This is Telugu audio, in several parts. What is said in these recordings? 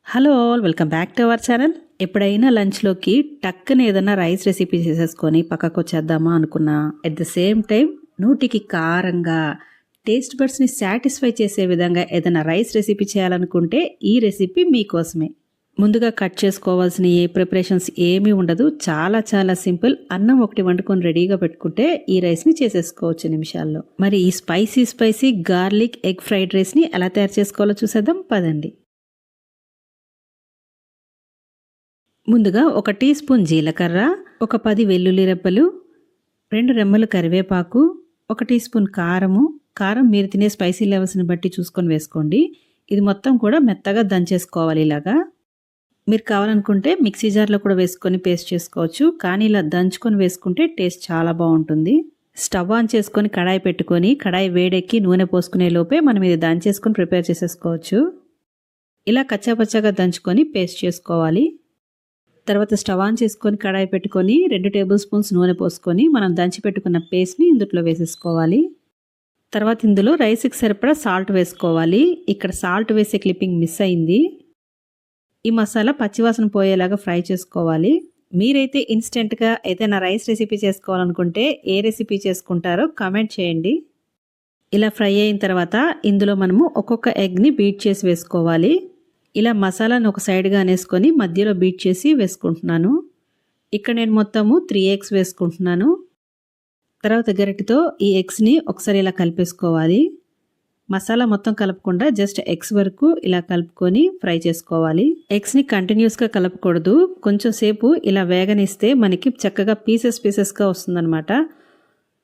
Hello all, welcome back to our channel. ఎప్పుడైనా లంచ్లోకి టక్కున ఏదైనా రైస్ రెసిపీ చేసేసుకొని పక్కకు వచ్చేద్దామా అనుకున్నా, అట్ ద సేమ్ టైం నోటికి కారంగా టేస్ట్ బడ్స్ని సాటిస్ఫై చేసే విధంగా ఏదైనా రైస్ రెసిపీ చేయాలనుకుంటే ఈ రెసిపీ మీకోసమే. ముందుగా కట్ చేసుకోవాల్సిన ఏ ప్రిపరేషన్స్ ఏమీ ఉండదు, చాలా చాలా సింపుల్. అన్నం ఒకటి వండుకొని రెడీగా పెట్టుకుంటే ఈ రైస్ని చేసేసుకోవచ్చు నిమిషాల్లో. మరి ఈ స్పైసీ గార్లిక్ ఎగ్ ఫ్రైడ్ రైస్ని ఎలా తయారు చేసుకోవాలో చూసేద్దాం పదండి. ముందుగా 1 టీ స్పూన్ జీలకర్ర, ఒక 10 వెల్లుల్లి రెబ్బలు, 2 రెమ్మలు కరివేపాకు, 1 టీ స్పూన్ కారం మీరు తినే స్పైసీ లెవెల్స్ని బట్టి చూసుకొని వేసుకోండి. ఇది మొత్తం కూడా మెత్తగా దంచేసుకోవాలి. ఇలాగా మీరు కావాలనుకుంటే మిక్సీ జార్లో కూడా వేసుకొని పేస్ట్ చేసుకోవచ్చు, కానీ ఇలా దంచుకొని వేసుకుంటే టేస్ట్ చాలా బాగుంటుంది. స్టవ్ ఆన్ చేసుకొని కడాయి పెట్టుకొని కడాయి వేడెక్కి నూనె పోసుకునే లోపే మనం ఇది దంచేసుకొని ప్రిపేర్ చేసేసుకోవచ్చు. ఇలా కచ్చాపచ్చాగా దంచుకొని పేస్ట్ చేసుకోవాలి. తర్వాత స్టవ్ ఆన్ చేసుకొని కడాయి పెట్టుకొని 2 టేబుల్ స్పూన్స్ నూనె పోసుకొని మనం దంచి పెట్టుకున్న పేస్ట్ని ఇందులో వేసేసుకోవాలి. తర్వాత ఇందులో రైస్కి సరిపడా సాల్ట్ వేసుకోవాలి. ఇక్కడ సాల్ట్ వేసే క్లిప్పింగ్ మిస్ అయింది. ఈ మసాలా పచ్చివాసన పోయేలాగా ఫ్రై చేసుకోవాలి. మీరైతే ఇన్స్టెంట్గా ఏదైనా రైస్ రెసిపీ చేసుకోవాలనుకుంటే ఏ రెసిపీ చేసుకుంటారో కామెంట్ చేయండి. ఇలా ఫ్రై అయిన తర్వాత ఇందులో మనము ఒక్కొక్క ఎగ్ని బీట్ చేసి వేసుకోవాలి. ఇలా మసాలాను ఒక సైడ్గా అనేసుకొని మధ్యలో బీట్ చేసి వేసుకుంటున్నాను. ఇక్కడ నేను మొత్తము 3 ఎగ్స్ వేసుకుంటున్నాను. తర్వాత గరిటెతో ఈ ఎగ్స్ని ఒకసారి ఇలా కలిపేసుకోవాలి. మసాలా మొత్తం కలపకుండా జస్ట్ ఎగ్స్ వరకు ఇలా కలుపుకొని ఫ్రై చేసుకోవాలి. ఎగ్స్ని కంటిన్యూస్గా కలపకూడదు, కొంచెం సేపు ఇలా వేగనిస్తే మనకి చక్కగా పీసెస్గా వస్తుందన్నమాట.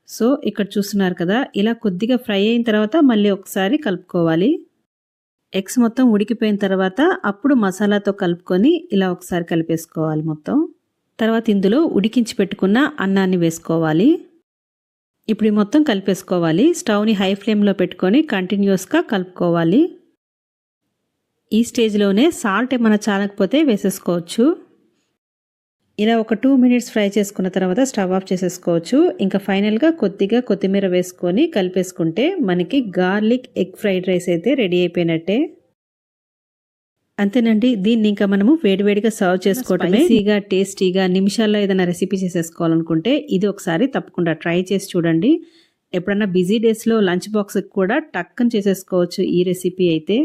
సో ఇక్కడ చూస్తున్నారు కదా, ఇలా కొద్దిగా ఫ్రై అయిన తర్వాత మళ్ళీ ఒకసారి కలుపుకోవాలి. ఎగ్స్ మొత్తం ఉడికిపోయిన తర్వాత అప్పుడు మసాలాతో కలుపుకొని ఇలా ఒకసారి కలిపేసుకోవాలి మొత్తం. తర్వాత ఇందులో ఉడికించి పెట్టుకున్న అన్నాన్ని వేసుకోవాలి. ఇప్పుడు మొత్తం కలిపేసుకోవాలి. స్టవ్ని హై ఫ్లేమ్లో పెట్టుకొని కంటిన్యూస్గా కలుపుకోవాలి. ఈ స్టేజ్లోనే సాల్ట్ ఏమైనా చాలకపోతే వేసేసుకోవచ్చు. ఇలా ఒక 2 మినిట్స్ ఫ్రై చేసుకున్న తర్వాత స్టవ్ ఆఫ్ చేసేసుకోవచ్చు. ఇంకా ఫైనల్గా కొద్దిగా కొత్తిమీర వేసుకొని కలిపేసుకుంటే మనకి గార్లిక్ ఎగ్ ఫ్రైడ్ రైస్ అయితే రెడీ అయిపోయినట్టే. అంతేనండి, దీన్ని ఇంకా మనము వేడివేడిగా సర్వ్ చేసుకోవడమే. ఈజీగా టేస్టీగా నిమిషాల్లో ఏదైనా రెసిపీ చేసేసుకోవాలనుకుంటే ఇది ఒకసారి తప్పకుండా ట్రై చేసి చూడండి. ఎప్పుడన్నా బిజీ డేస్లో లంచ్ బాక్స్కి కూడా టక్కని చేసేసుకోవచ్చు ఈ రెసిపీ అయితే.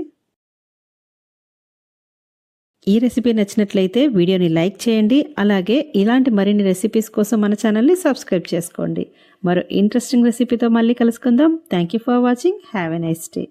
ఈ రెసిపీ నచ్చినట్లయితే వీడియోని లైక్ చేయండి. అలాగే ఇలాంటి మరిన్ని రెసిపీస్ కోసం మన ఛానల్ని సబ్స్క్రైబ్ చేసుకోండి. మరో ఇంట్రెస్టింగ్ రెసిపీతో మళ్ళీ కలుసుకుందాం. Thank you for watching. Have a nice day.